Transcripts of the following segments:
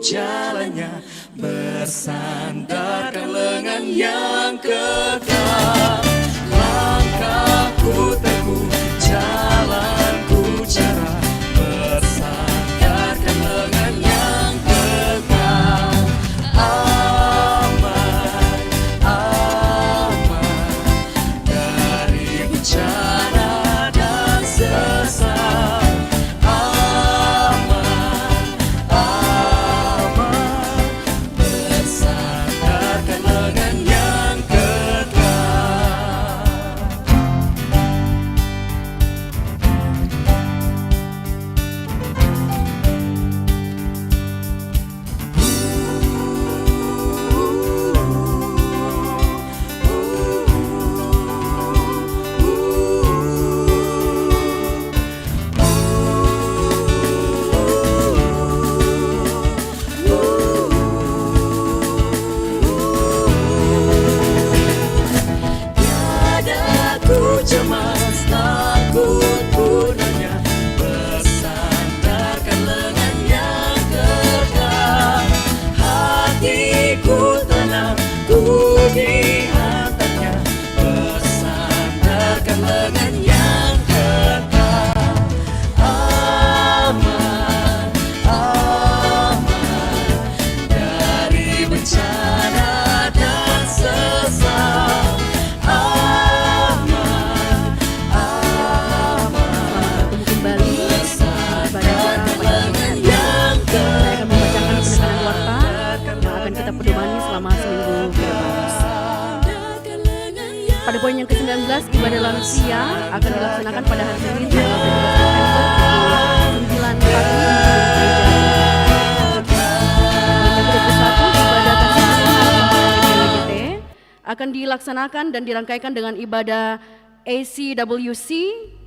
jalannya, bersandarkan lengan yang kekal. Langkahku teguh, jalanku cerah, bersandarkan lengan yang kekal. Aman, aman dari bencana dan sesat. Cemas takut punahnya, bersandarkan lengan yang kekal. Hatiku tenang, ku dihantarnya, bersandarkan lengan yang kekal. Aman, aman dari bencana dan sesat. Pedomani selama seminggu ke depan. Pada poin yang ke-19, ibadah lansia akan dilaksanakan pada hari Senin tanggal 17 November pukul 9 pagi di gereja. Poin yang ke-21, ibadah THT akan dilaksanakan dan dirangkaikan dengan ibadah ACWC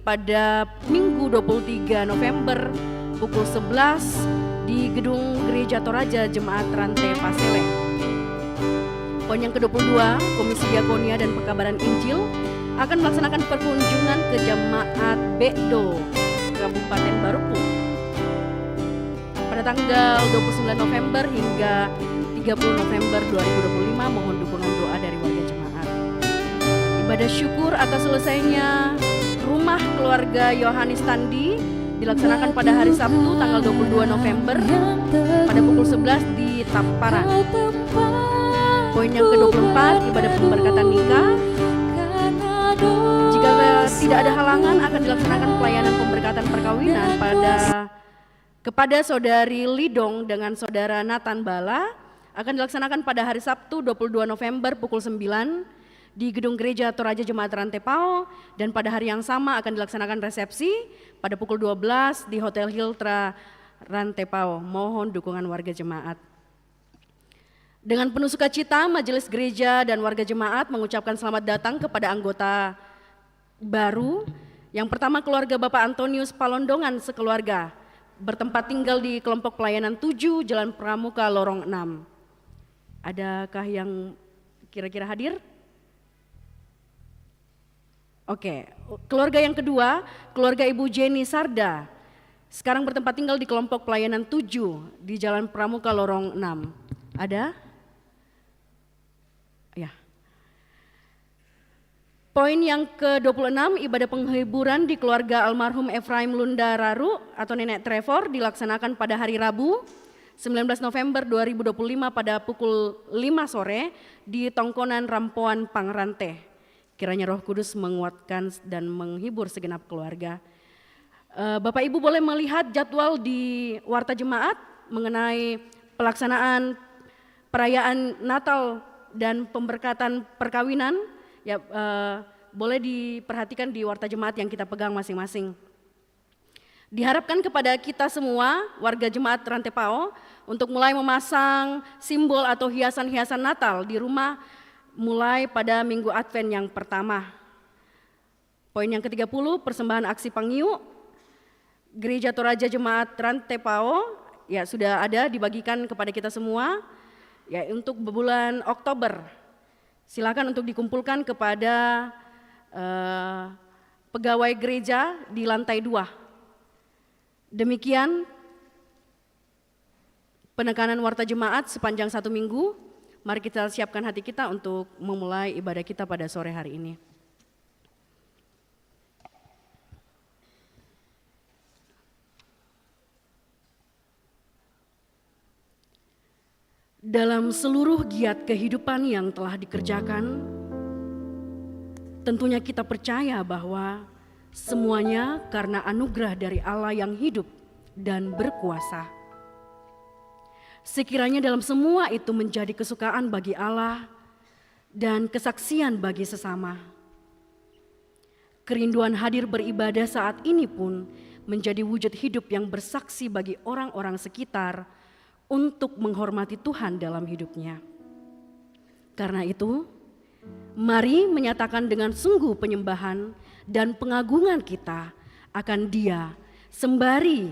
pada Minggu 23 November pukul 11 di Gedung Gereja Toraja Jemaat Rantai Pasele. Poin yang ke-22, Komisi Diakonia dan Pekabaran Injil akan melaksanakan perkunjungan ke Jemaat Bedo, Kabupaten Barupu pada tanggal 29 November hingga 30 November 2025. Mohon dukungan doa dari warga jemaat. Ibadah syukur atas selesainya rumah keluarga Yohanes Tandi dilaksanakan pada hari Sabtu tanggal 22 November pada pukul 11 di Tamparan. Poin yang ke-24, ibadah pemberkatan nikah. Jika tidak ada halangan akan dilaksanakan pelayanan pemberkatan perkawinan kepada saudari Lidong dengan saudara Nathan Bala akan dilaksanakan pada hari Sabtu 22 November pukul 9 di Gedung Gereja Toraja Jemaat Rantai Pao, dan pada hari yang sama akan dilaksanakan resepsi pada pukul 12 di Hotel Hiltra Rantai Pao. Mohon dukungan warga jemaat. Dengan penuh sukacita, Majelis Gereja dan warga jemaat mengucapkan selamat datang kepada anggota baru. Yang pertama, keluarga Bapak Antonius Palondongan sekeluarga, bertempat tinggal di kelompok pelayanan 7 Jalan Pramuka Lorong 6. Adakah yang kira-kira hadir? Oke, keluarga yang kedua, keluarga Ibu Jenny Sarda, sekarang bertempat tinggal di kelompok pelayanan 7 di Jalan Pramuka Lorong 6. Ada? Ya. Poin yang ke-26, ibadah penghiburan di keluarga almarhum Efraim Lunda Raru atau Nenek Trevor dilaksanakan pada hari Rabu 19 November 2025 pada pukul 5 sore di Tongkonan Rampoan Pangrante. Kiranya Roh Kudus menguatkan dan menghibur segenap keluarga. Bapak Ibu boleh melihat jadwal di Warta Jemaat mengenai pelaksanaan perayaan Natal dan pemberkatan perkawinan. Ya, boleh diperhatikan di Warta Jemaat yang kita pegang masing-masing. Diharapkan kepada kita semua warga Jemaat Rantai Pao untuk mulai memasang simbol atau hiasan-hiasan Natal di rumah mulai pada Minggu Advent yang pertama. Poin yang ke-30, persembahan aksi Pangiu Gereja Toraja Jemaat Rantai Pao ya sudah ada dibagikan kepada kita semua ya untuk bulan Oktober. Silakan untuk dikumpulkan kepada pegawai gereja di lantai 2. Demikian penekanan warta jemaat sepanjang 1 minggu. Mari kita siapkan hati kita untuk memulai ibadah kita pada sore hari ini. Dalam seluruh giat kehidupan yang telah dikerjakan, tentunya kita percaya bahwa semuanya karena anugerah dari Allah yang hidup dan berkuasa. Sekiranya dalam semua itu menjadi kesukaan bagi Allah dan kesaksian bagi sesama. Kerinduan hadir beribadah saat ini pun menjadi wujud hidup yang bersaksi bagi orang-orang sekitar untuk menghormati Tuhan dalam hidupnya. Karena itu, mari menyatakan dengan sungguh penyembahan dan pengagungan kita akan Dia sembari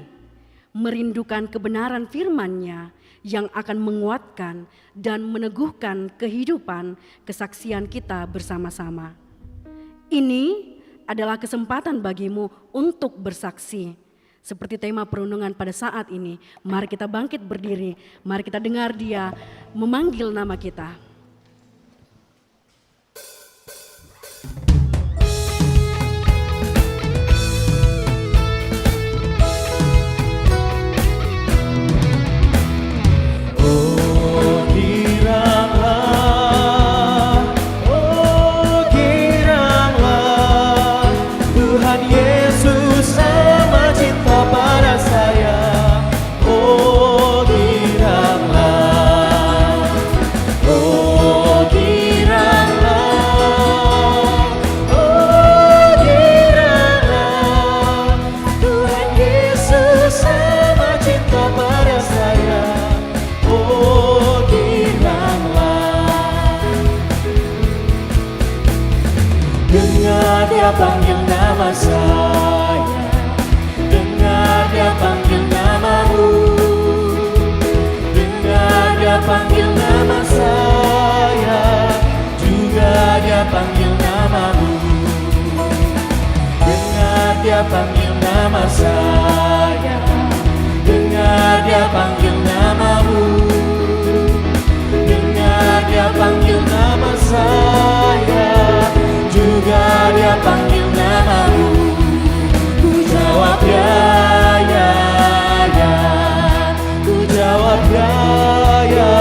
merindukan kebenaran firman-Nya yang akan menguatkan dan meneguhkan kehidupan kesaksian kita bersama-sama. Ini adalah kesempatan bagimu untuk bersaksi. Seperti tema perundungan pada saat ini, mari kita bangkit berdiri, mari kita dengar Dia memanggil nama kita. Dia panggil nama saya, dengar Dia panggil namamu, dengar Dia panggil nama saya, juga Dia panggil namamu, dengar Dia panggil nama saya, dengar Dia panggil namamu, dengar Dia panggil nama saya, juga Dia panggil namamu. Ku jawab ya, ya, ya. Ku jawab ya, ya,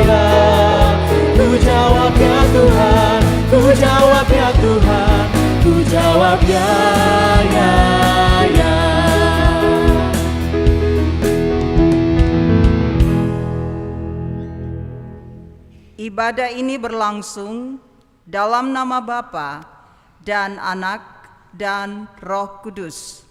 ya. Ku jawab ya Tuhan, ku jawab ya Tuhan, ku jawab ya, ya, ya. Ibadah ini berlangsung dalam nama Bapa dan Anak dan Roh Kudus.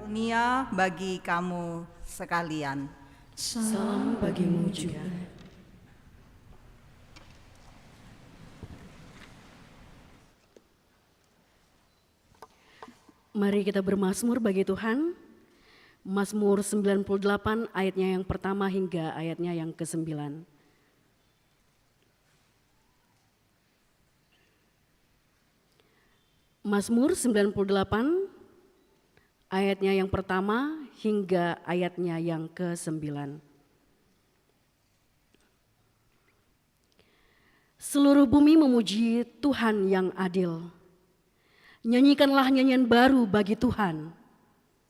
Dunia bagi kamu sekalian. Salam bagimu juga. Mari kita bermazmur bagi Tuhan. Mazmur 98 ayatnya yang pertama hingga ayatnya yang ke-9. Mazmur 98 ayatnya yang pertama hingga ayatnya yang ke-9. Seluruh bumi memuji Tuhan yang adil. Nyanyikanlah nyanyian baru bagi Tuhan.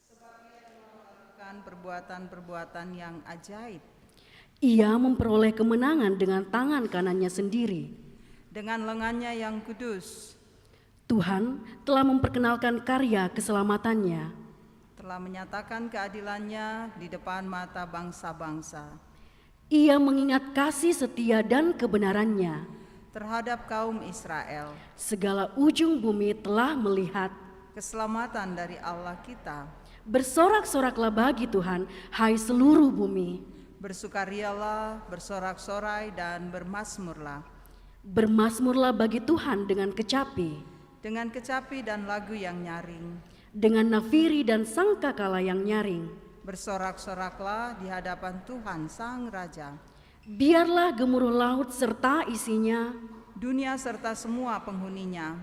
Sebab Ia melakukan perbuatan-perbuatan yang ajaib. Ia memperoleh kemenangan dengan tangan kanannya sendiri. Dengan lengannya yang kudus. Tuhan telah memperkenalkan karya keselamatannya. Telah menyatakan keadilannya di depan mata bangsa-bangsa. Ia mengingat kasih setia dan kebenarannya terhadap kaum Israel. Segala ujung bumi telah melihat keselamatan dari Allah kita. Bersorak-soraklah bagi Tuhan, hai seluruh bumi. Bersukarialah, bersorak-sorai dan bermazmurlah. Bermazmurlah bagi Tuhan dengan kecapi. Dengan kecapi dan lagu yang nyaring. Dengan nafiri dan sangkakala yang nyaring. Bersorak-soraklah di hadapan Tuhan Sang Raja. Biarlah gemuruh laut serta isinya, Dunia serta semua penghuninya,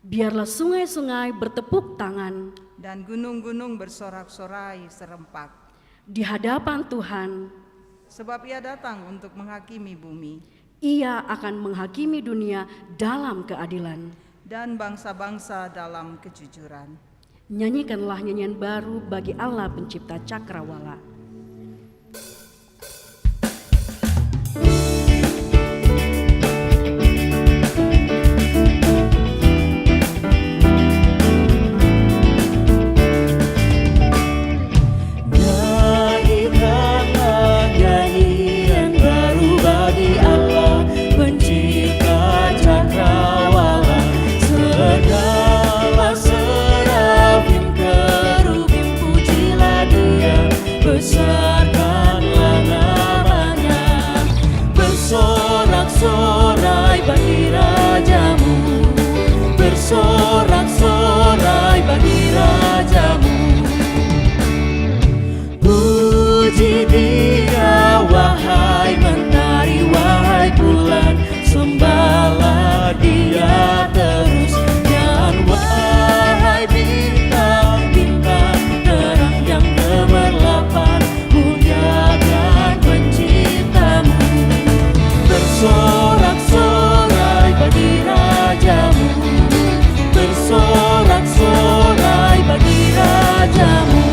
biarlah sungai-sungai bertepuk tangan dan gunung-gunung bersorak-sorai serempak. di hadapan Tuhan. Sebab Ia datang untuk menghakimi bumi, Ia akan menghakimi dunia dalam keadilan. dan bangsa-bangsa dalam kejujuran. Nyanyikanlah nyanyian baru bagi Allah pencipta cakrawala. Nyanyikanlah nyanyian baru bagi Allah pencipta cakrawala. Segala serafim kerubim pujilah Dia, besarkanlah namanya. Bersorak-sorai bagi Rajamu, bersorak-sorai bagi Rajamu. Puji Dia wahai mentari, wahai bulan, sembahlah Dia terus. Dan wahai bintang-bintang terang yang gemerlapan, muliakan penciptamu. Bersorak-sorai bagi Rajamu, bersorak-sorai bagi Rajamu.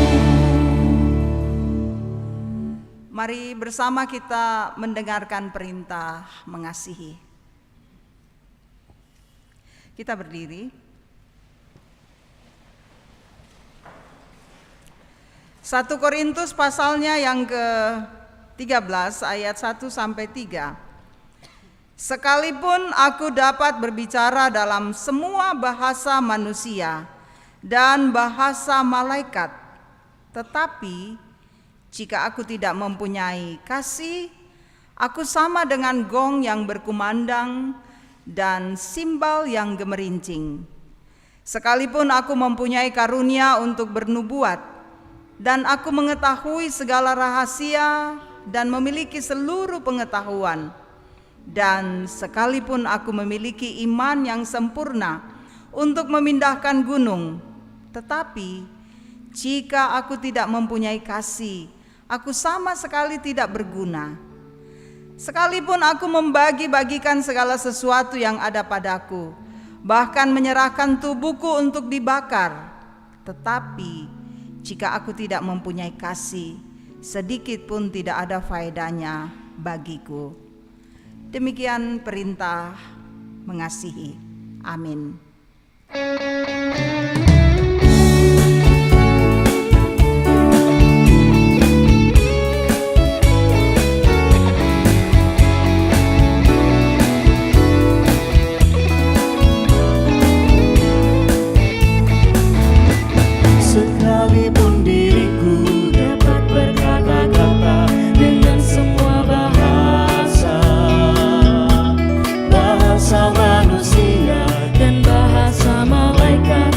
Mari bersama kita mendengarkan perintah mengasihi. Kita berdiri. 1 Korintus pasalnya yang ke-13 ayat 1 sampai 3. Sekalipun aku dapat berbicara dalam semua bahasa manusia dan bahasa malaikat, tetapi jika aku tidak mempunyai kasih, aku sama dengan gong yang berkumandang dan simbal yang gemerincing. Sekalipun aku mempunyai karunia untuk bernubuat, dan aku mengetahui segala rahasia dan memiliki seluruh pengetahuan, dan sekalipun aku memiliki iman yang sempurna untuk memindahkan gunung, tetapi jika aku tidak mempunyai kasih, aku sama sekali tidak berguna. Sekalipun aku membagi-bagikan segala sesuatu yang ada padaku, bahkan menyerahkan tubuhku untuk dibakar, tetapi jika aku tidak mempunyai kasih, sedikit pun tidak ada faedahnya bagiku. Demikian perintah mengasihi. Amin. Sekalipun diriku dapat berkata-kata dengan semua bahasa, bahasa manusia dan bahasa malaikat,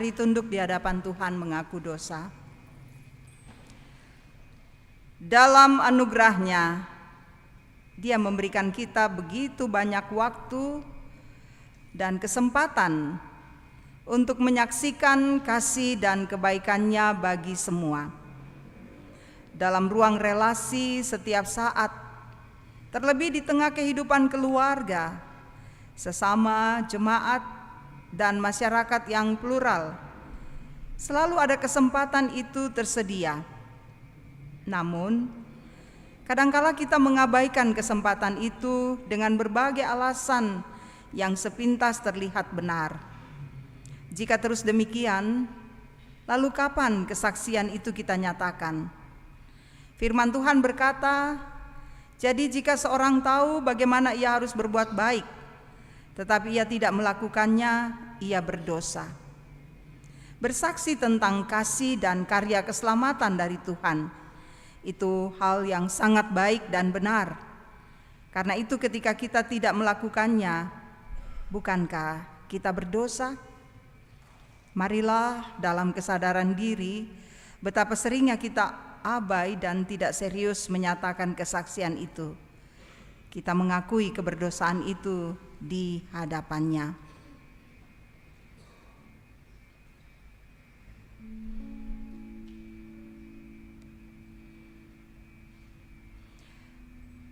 Mari tunduk di hadapan Tuhan mengaku dosa. Dalam anugerahnya, Dia memberikan kita begitu banyak waktu dan kesempatan untuk menyaksikan kasih dan kebaikan-Nya bagi semua. Dalam ruang relasi setiap saat, terlebih di tengah kehidupan keluarga, sesama jemaat, dan masyarakat yang plural, selalu ada kesempatan itu tersedia. Namun, kadangkala kita mengabaikan kesempatan itu dengan berbagai alasan yang sepintas terlihat benar. Jika terus demikian, lalu kapan kesaksian itu kita nyatakan? Firman Tuhan berkata, "Jadi jika seorang tahu bagaimana ia harus berbuat baik, tetapi ia tidak melakukannya, ia berdosa." Bersaksi tentang kasih dan karya keselamatan dari Tuhan, itu hal yang sangat baik dan benar. Karena itu ketika kita tidak melakukannya, bukankah kita berdosa? Marilah dalam kesadaran diri betapa seringnya kita abai dan tidak serius menyatakan kesaksian itu. Kita mengakui keberdosaan itu di hadapan-Nya.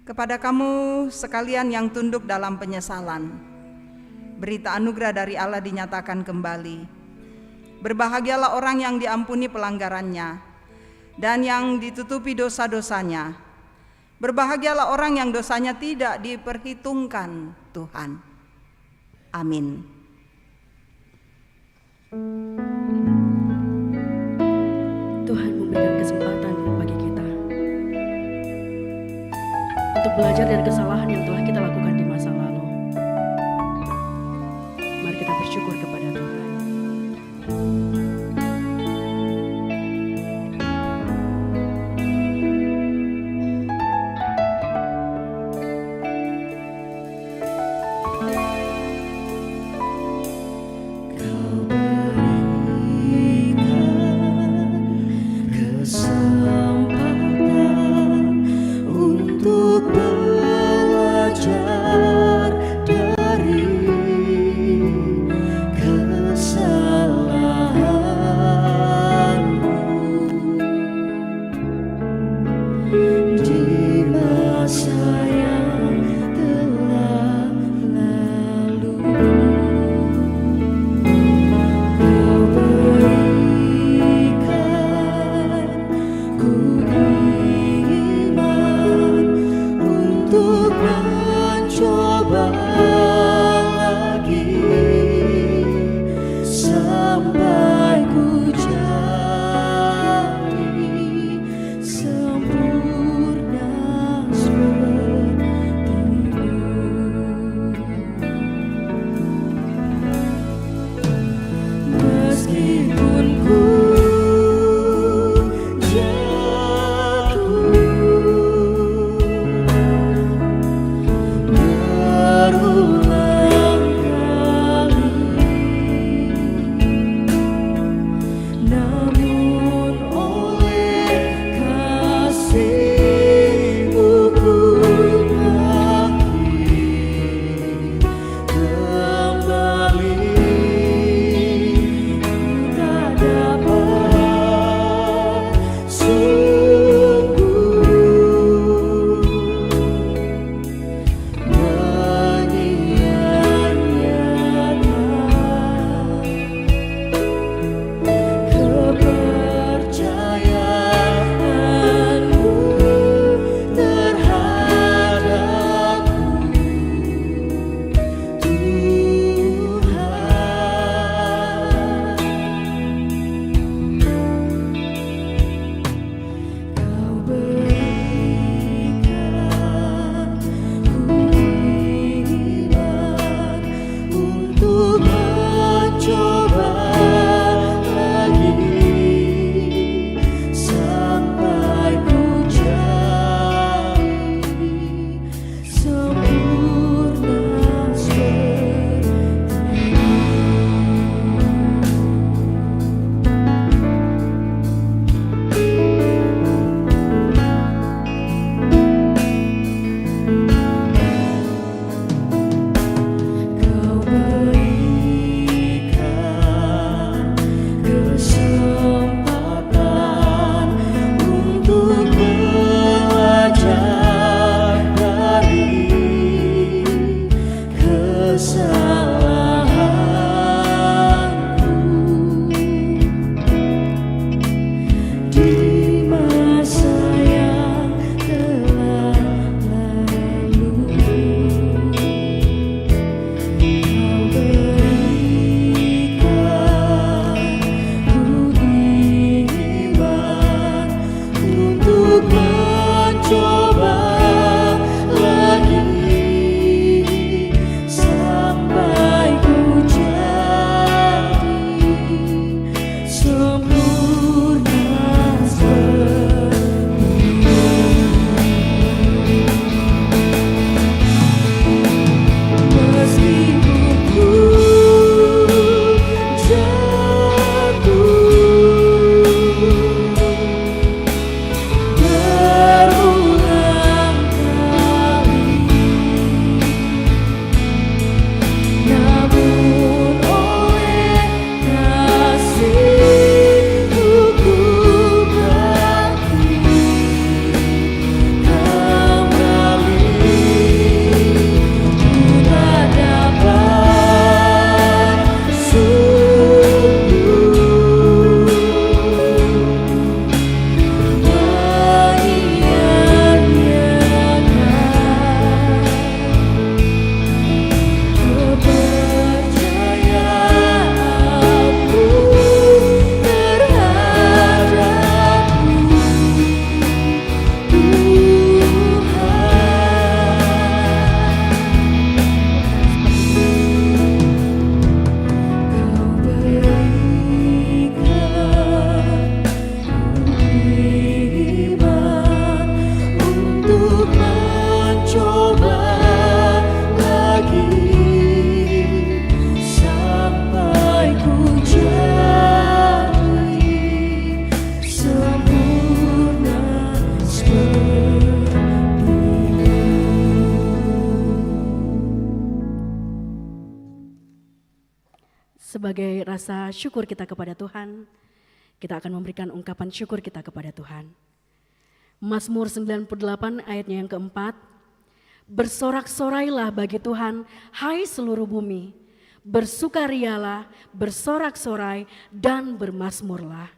Kepada kamu sekalian yang tunduk dalam penyesalan, berita anugerah dari Allah dinyatakan kembali. Berbahagialah orang yang diampuni pelanggarannya dan yang ditutupi dosa-dosanya. Berbahagialah orang yang dosanya tidak diperhitungkan Tuhan. Amin. Tuhan memberikan kesempatan bagi kita untuk belajar dari kesalahan yang telah kita lakukan di masa lalu. Mari kita bersyukur kepada Tuhan. Sampai ku jadi sempurna. Sebagai rasa syukur kita kepada Tuhan, kita akan memberikan ungkapan syukur kita kepada Tuhan. Mazmur 98 ayatnya yang keempat, bersorak-sorailah bagi Tuhan, hai seluruh bumi, bersukarialah, bersorak-sorai dan bermazmurlah.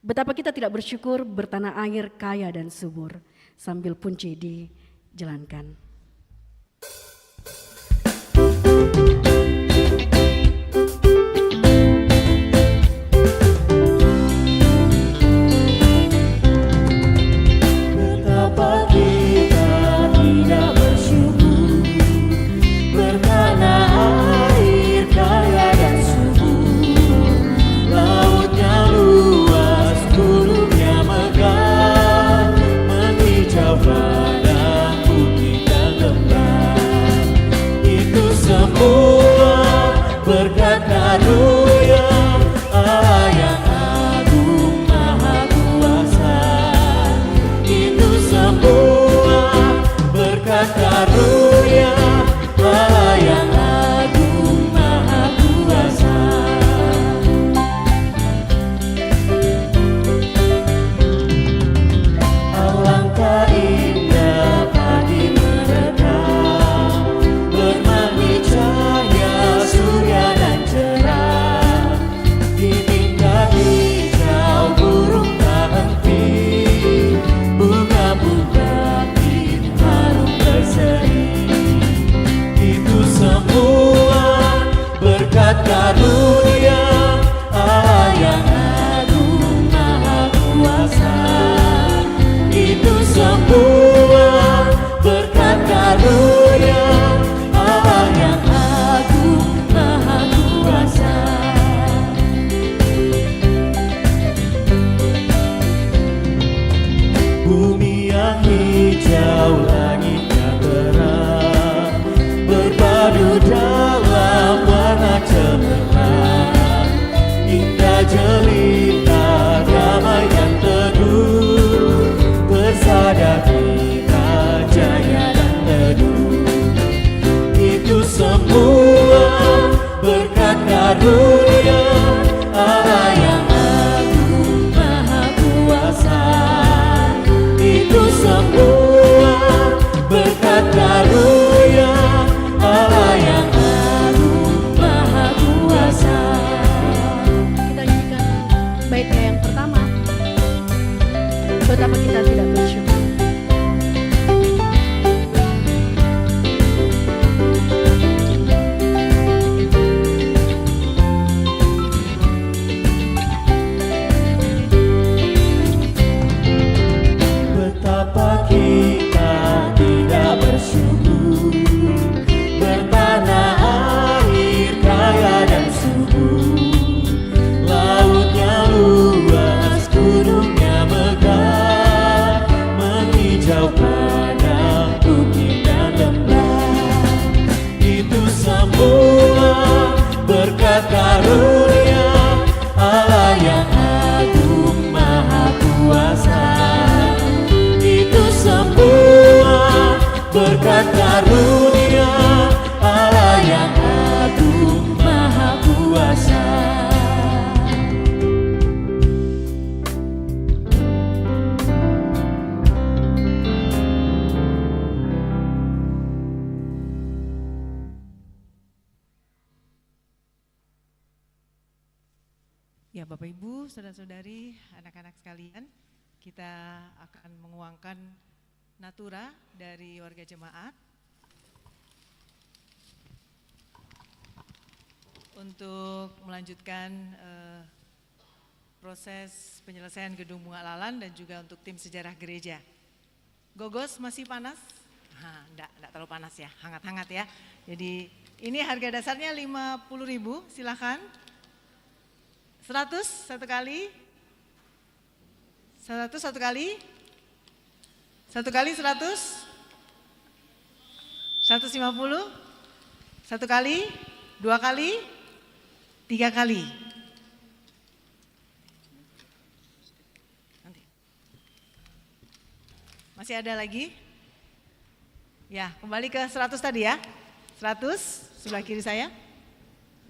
Betapa kita tidak bersyukur bertanah air kaya dan subur, sambil punci dijalankan. Ya Bapak Ibu, saudara-saudari, anak-anak sekalian, kita akan menguangkan natura dari warga jemaat untuk melanjutkan proses penyelesaian gedung bunga lalan dan juga untuk tim sejarah gereja. Gogos masih panas? Enggak terlalu panas ya, hangat-hangat ya. Jadi ini harga dasarnya 50.000, silakan. 100 satu kali. 100 satu kali. Satu kali 100. 150. Satu kali, 2 kali, 3 kali. Masih ada lagi? Ya, kembali ke 100 tadi ya. 100 sebelah kiri saya.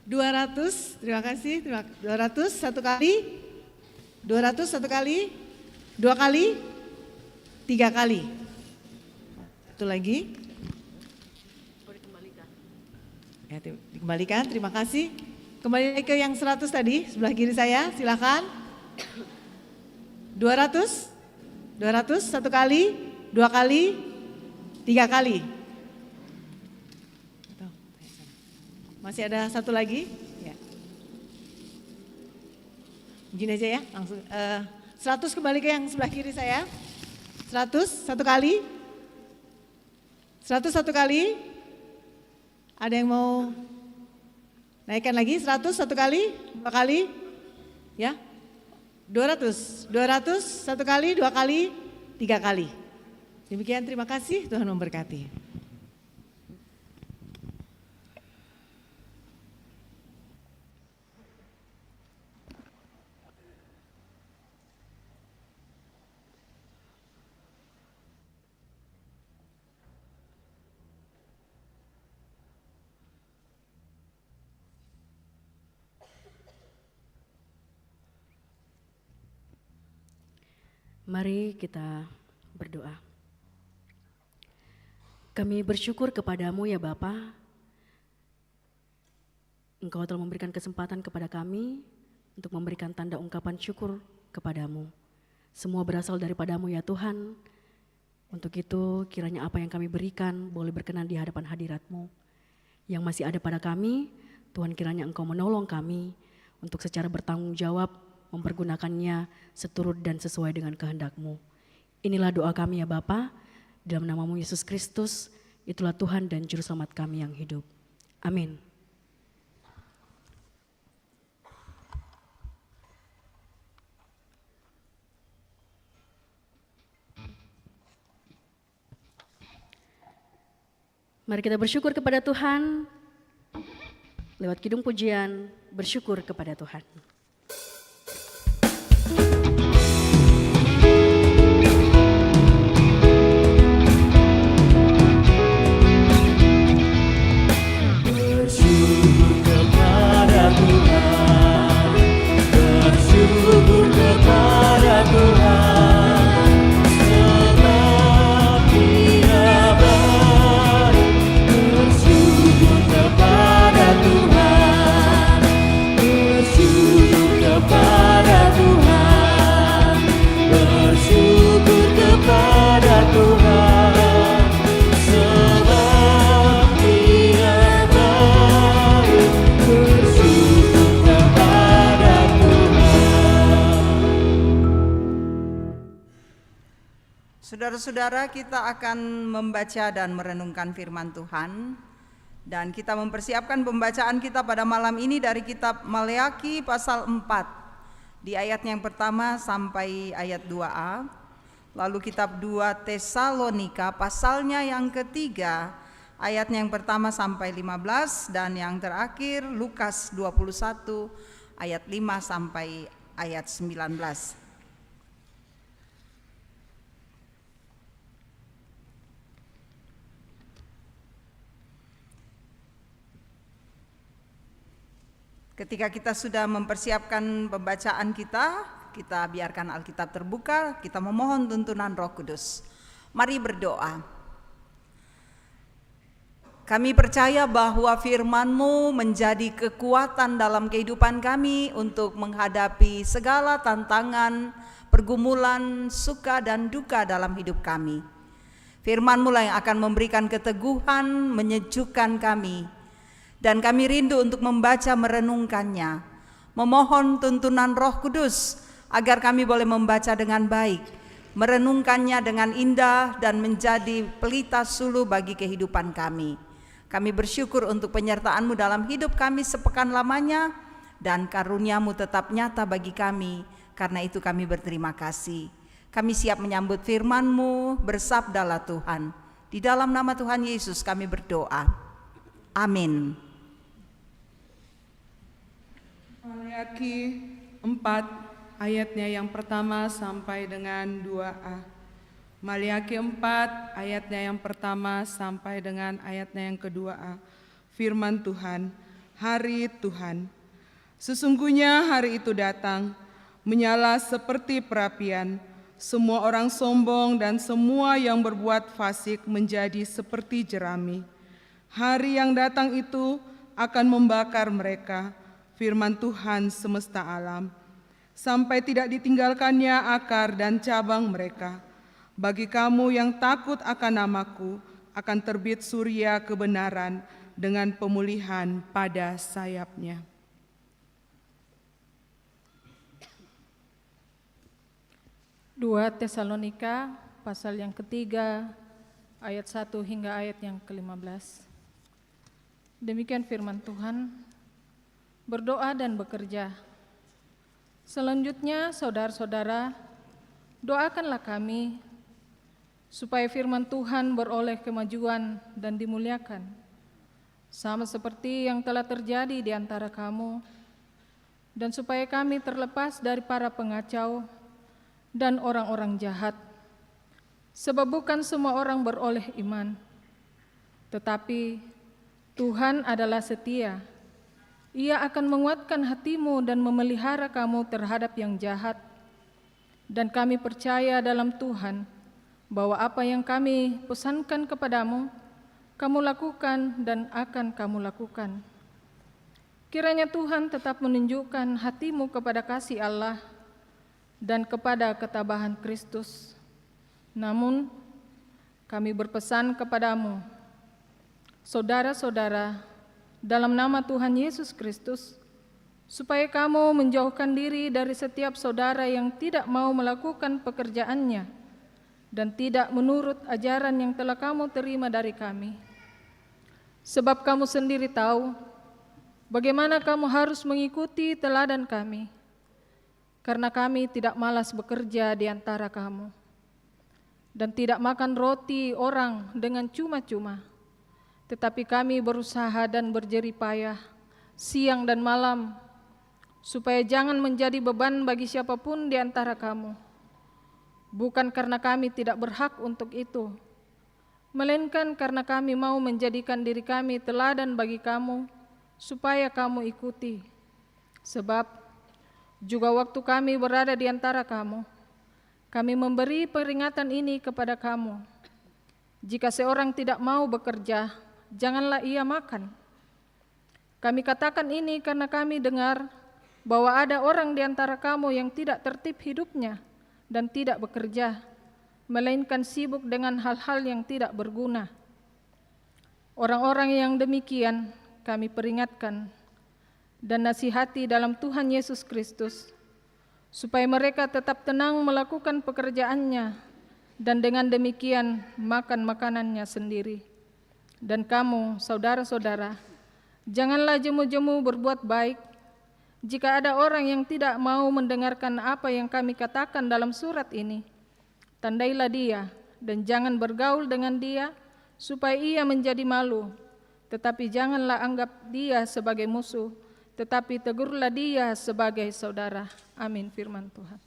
200, terima kasih. 200 satu kali. 200 satu kali. 2 kali. 3 kali. Satu lagi. Ya, dikembalikan, terima kasih. Kembali ke yang 100 tadi, sebelah kiri saya, silakan. 200, 200 satu kali, 2 kali, 3 kali. Masih ada satu lagi? Ya. Begini aja ya, langsung. 100 kembali ke yang sebelah kiri saya. 100 satu kali. 100 satu kali. Ada yang mau naikkan lagi? 100 satu kali, 2 kali. Ya. 200 satu kali, 2 kali, 3 kali. Demikian, terima kasih, Tuhan memberkati. Mari kita berdoa. Kami bersyukur kepadamu ya Bapa. Engkau telah memberikan kesempatan kepada kami untuk memberikan tanda ungkapan syukur kepadamu. Semua berasal daripadamu ya Tuhan. Untuk itu kiranya apa yang kami berikan boleh berkenan di hadapan hadirat-Mu. Yang masih ada pada kami, Tuhan kiranya Engkau menolong kami untuk secara bertanggung jawab mempergunakannya seturut dan sesuai dengan kehendak-Mu. Inilah doa kami ya Bapa, dalam nama-Mu Yesus Kristus, itulah Tuhan dan Juru Selamat kami yang hidup. Amin. Mari kita bersyukur kepada Tuhan, lewat kidung pujian, bersyukur kepada Tuhan. Saudara-saudara, kita akan membaca dan merenungkan firman Tuhan. Dan kita mempersiapkan pembacaan kita pada malam ini dari kitab Maleaki pasal 4. Di ayatnya yang pertama sampai ayat 2a. Lalu kitab 2 Tesalonika pasalnya yang ketiga, ayatnya yang pertama sampai 15. Dan yang terakhir Lukas 21 ayat 5 sampai ayat 19. Ketika kita sudah mempersiapkan pembacaan kita biarkan Alkitab terbuka, kita memohon tuntunan Roh Kudus. Mari berdoa. Kami percaya bahwa firman-Mu menjadi kekuatan dalam kehidupan kami untuk menghadapi segala tantangan, pergumulan, suka dan duka dalam hidup kami. Firman-Mu lah yang akan memberikan keteguhan, menyejukkan kami. Dan kami rindu untuk membaca merenungkannya, memohon tuntunan Roh Kudus agar kami boleh membaca dengan baik, merenungkannya dengan indah dan menjadi pelita suluh bagi kehidupan kami. Kami bersyukur untuk penyertaan-Mu dalam hidup kami sepekan lamanya dan karunia-Mu tetap nyata bagi kami, karena itu kami berterima kasih. Kami siap menyambut firman-Mu, bersabdalah Tuhan. Di dalam nama Tuhan Yesus kami berdoa. Amin. Maleaki 4 ayatnya yang pertama sampai dengan 2a. Maliaki 4 ayatnya yang pertama sampai dengan ayatnya yang kedua. Firman Tuhan, hari Tuhan. Sesungguhnya hari itu datang, menyala seperti perapian. Semua orang sombong dan semua yang berbuat fasik menjadi seperti jerami. Hari yang datang itu akan membakar mereka, firman Tuhan semesta alam, sampai tidak ditinggalkannya akar dan cabang mereka. Bagi kamu yang takut akan namaku, akan terbit surya kebenaran dengan pemulihan pada sayapnya. 2 Tesalonika pasal yang ketiga ayat 1 hingga ayat yang ke-15. Demikian firman Tuhan, berdoa dan bekerja. Selanjutnya saudara-saudara, doakanlah kami supaya firman Tuhan beroleh kemajuan dan dimuliakan, sama seperti yang telah terjadi di antara kamu, dan supaya kami terlepas dari para pengacau dan orang-orang jahat, sebab bukan semua orang beroleh iman. Tetapi Tuhan adalah setia. Ia akan menguatkan hatimu dan memelihara kamu terhadap yang jahat. Dan kami percaya dalam Tuhan bahwa apa yang kami pesankan kepadamu, kamu lakukan dan akan kamu lakukan. Kiranya Tuhan tetap menunjukkan hatimu kepada kasih Allah dan kepada ketabahan Kristus. Namun, kami berpesan kepadamu, saudara-saudara, dalam nama Tuhan Yesus Kristus, supaya kamu menjauhkan diri dari setiap saudara yang tidak mau melakukan pekerjaannya dan tidak menurut ajaran yang telah kamu terima dari kami. Sebab kamu sendiri tahu bagaimana kamu harus mengikuti teladan kami, karena kami tidak malas bekerja di antara kamu, dan tidak makan roti orang dengan cuma-cuma, tetapi kami berusaha dan berjerih payah siang dan malam, supaya jangan menjadi beban bagi siapapun di antara kamu. Bukan karena kami tidak berhak untuk itu, melainkan karena kami mau menjadikan diri kami teladan bagi kamu, supaya kamu ikuti. Sebab juga waktu kami berada di antara kamu, kami memberi peringatan ini kepada kamu. Jika seorang tidak mau bekerja, janganlah ia makan. Kami katakan ini karena kami dengar bahwa ada orang di antara kamu yang tidak tertib hidupnya dan tidak bekerja, melainkan sibuk dengan hal-hal yang tidak berguna. Orang-orang yang demikian kami peringatkan dan nasihati dalam Tuhan Yesus Kristus, supaya mereka tetap tenang melakukan pekerjaannya dan dengan demikian makan makanannya sendiri. Dan kamu, saudara-saudara, janganlah jemu-jemu berbuat baik. Jika ada orang yang tidak mau mendengarkan apa yang kami katakan dalam surat ini, tandailah dia dan jangan bergaul dengan dia, supaya ia menjadi malu. Tetapi janganlah anggap dia sebagai musuh, tetapi tegurlah dia sebagai saudara. Amin, firman Tuhan.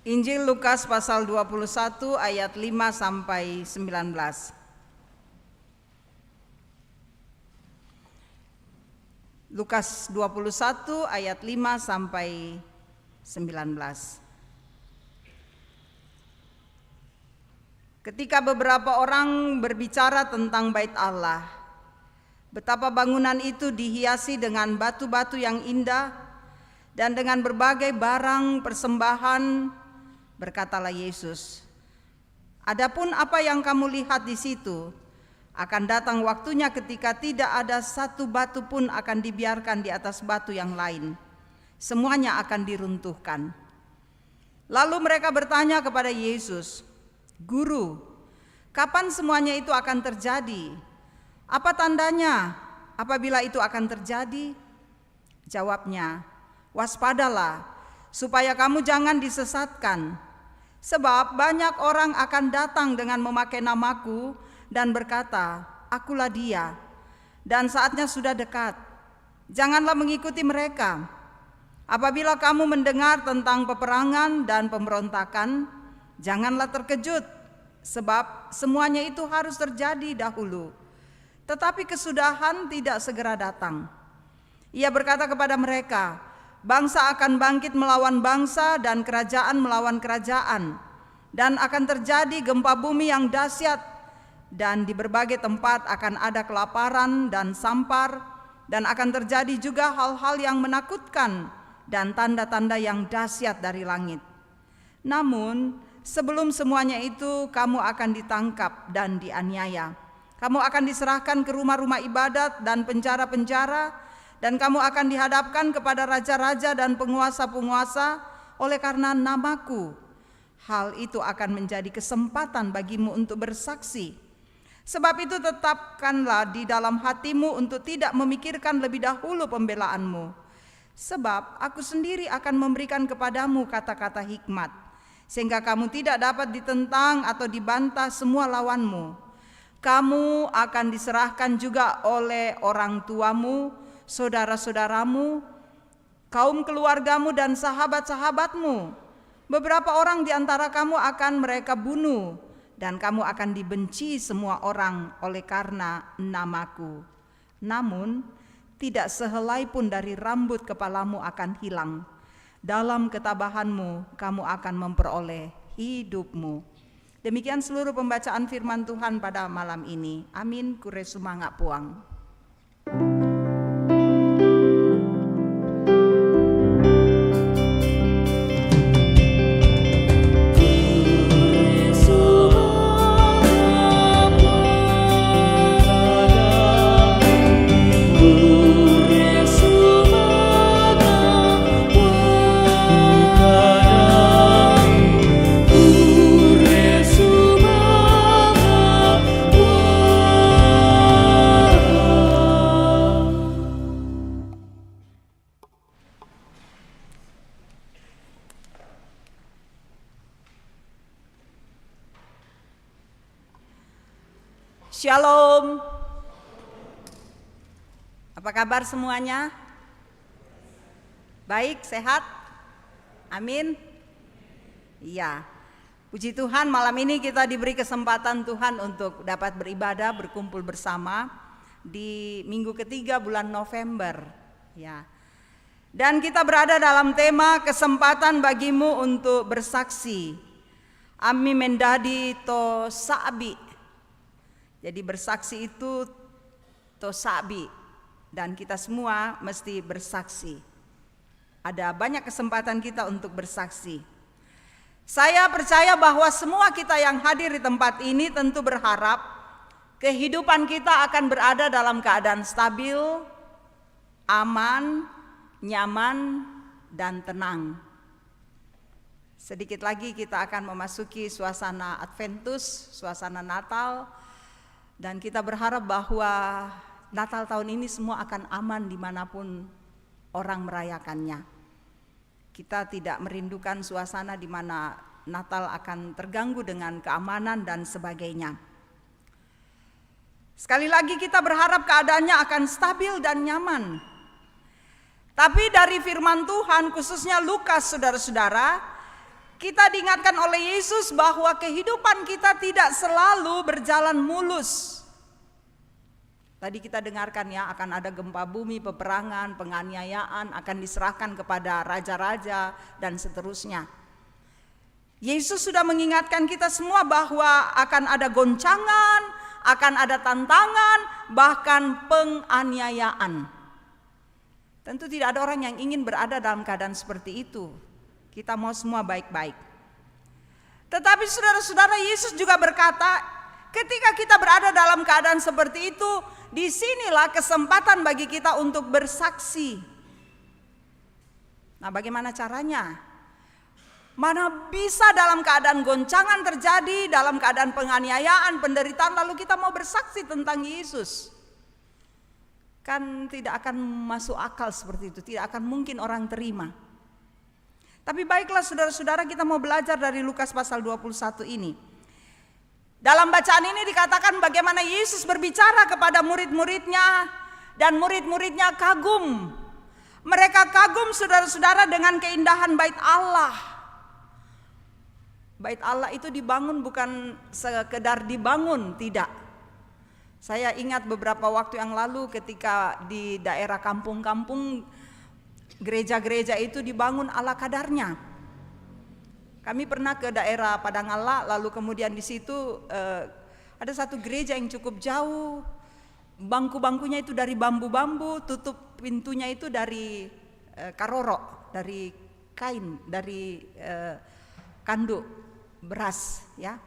Injil Lukas pasal 21 ayat 5 sampai 19. Lukas 21 ayat 5 sampai 19. Ketika beberapa orang berbicara tentang bait Allah, betapa bangunan itu dihiasi dengan batu-batu yang indah dan dengan berbagai barang persembahan, berkatalah Yesus, "Adapun apa yang kamu lihat di situ, akan datang waktunya ketika tidak ada satu batu pun akan dibiarkan di atas batu yang lain. Semuanya akan diruntuhkan." Lalu mereka bertanya kepada Yesus, "Guru, kapan semuanya itu akan terjadi? Apa tandanya apabila itu akan terjadi?" Jawabnya, "Waspadalah, supaya kamu jangan disesatkan. Sebab banyak orang akan datang dengan memakai namaku dan berkata, akulah dia, dan saatnya sudah dekat. Janganlah mengikuti mereka. Apabila kamu mendengar tentang peperangan dan pemberontakan, janganlah terkejut, sebab semuanya itu harus terjadi dahulu. Tetapi kesudahan tidak segera datang. Ia berkata kepada mereka, bangsa akan bangkit melawan bangsa dan kerajaan melawan kerajaan, dan akan terjadi gempa bumi yang dahsyat, dan di berbagai tempat akan ada kelaparan dan sampar, dan akan terjadi juga hal-hal yang menakutkan dan tanda-tanda yang dahsyat dari langit. Namun sebelum semuanya itu kamu akan ditangkap dan dianiaya. Kamu akan diserahkan ke rumah-rumah ibadat dan penjara-penjara, dan kamu akan dihadapkan kepada raja-raja dan penguasa-penguasa oleh karena namaku. Hal itu akan menjadi kesempatan bagimu untuk bersaksi. Sebab itu tetapkanlah di dalam hatimu untuk tidak memikirkan lebih dahulu pembelaanmu. Sebab aku sendiri akan memberikan kepadamu kata-kata hikmat, sehingga kamu tidak dapat ditentang atau dibantah semua lawanmu. Kamu akan diserahkan juga oleh orang tuamu, saudara-saudaramu, kaum keluargamu dan sahabat-sahabatmu. Beberapa orang di antara kamu akan mereka bunuh, dan kamu akan dibenci semua orang oleh karena namaku. Namun tidak sehelai pun dari rambut kepalamu akan hilang. Dalam ketabahanmu kamu akan memperoleh hidupmu. Demikian seluruh pembacaan firman Tuhan pada malam ini. Amin. Kure sumangga puang. Shalom. Apa kabar semuanya? Baik, sehat? Amin. Iya. Puji Tuhan, malam ini kita diberi kesempatan Tuhan untuk dapat beribadah, berkumpul bersama di minggu ketiga bulan November. Ya. Dan kita berada dalam tema kesempatan bagimu untuk bersaksi. Ami mendadi to sabi. Jadi bersaksi itu tosabi, dan kita semua mesti bersaksi. Ada banyak kesempatan kita untuk bersaksi. Saya percaya bahwa semua kita yang hadir di tempat ini tentu berharap kehidupan kita akan berada dalam keadaan stabil, aman, nyaman, dan tenang. Sedikit lagi kita akan memasuki suasana Adventus, suasana Natal. Dan kita berharap bahwa Natal tahun ini semua akan aman dimanapun orang merayakannya. Kita tidak merindukan suasana di mana Natal akan terganggu dengan keamanan dan sebagainya. Sekali lagi kita berharap keadaannya akan stabil dan nyaman. Tapi dari firman Tuhan, khususnya Lukas, saudara-saudara, kita diingatkan oleh Yesus bahwa kehidupan kita tidak selalu berjalan mulus. Tadi kita dengarkan ya, akan ada gempa bumi, peperangan, penganiayaan, akan diserahkan kepada raja-raja dan seterusnya. Yesus sudah mengingatkan kita semua bahwa akan ada goncangan, akan ada tantangan, bahkan penganiayaan. Tentu tidak ada orang yang ingin berada dalam keadaan seperti itu. Kita mau semua baik-baik. Tetapi saudara-saudara, Yesus juga berkata, ketika kita berada dalam keadaan seperti itu, disinilah kesempatan bagi kita untuk bersaksi. Nah, bagaimana caranya? Mana bisa dalam keadaan goncangan terjadi, dalam keadaan penganiayaan, penderitaan, lalu kita mau bersaksi tentang Yesus? Kan tidak akan masuk akal seperti itu, tidak akan mungkin orang terima. Tapi baiklah saudara-saudara, kita mau belajar dari Lukas pasal 21 ini. Dalam bacaan ini dikatakan bagaimana Yesus berbicara kepada murid-muridnya dan murid-muridnya kagum. Mereka kagum saudara-saudara dengan keindahan bait Allah. Bait Allah itu dibangun bukan sekedar dibangun, tidak. Saya ingat beberapa waktu yang lalu ketika di daerah kampung-kampung gereja-gereja itu dibangun ala kadarnya. Kami pernah ke daerah Padangala, lalu kemudian di situ ada satu gereja yang cukup jauh. Bangku-bangkunya itu dari bambu-bambu, tutup pintunya itu dari karorok, dari kain, dari kanduk beras, ya.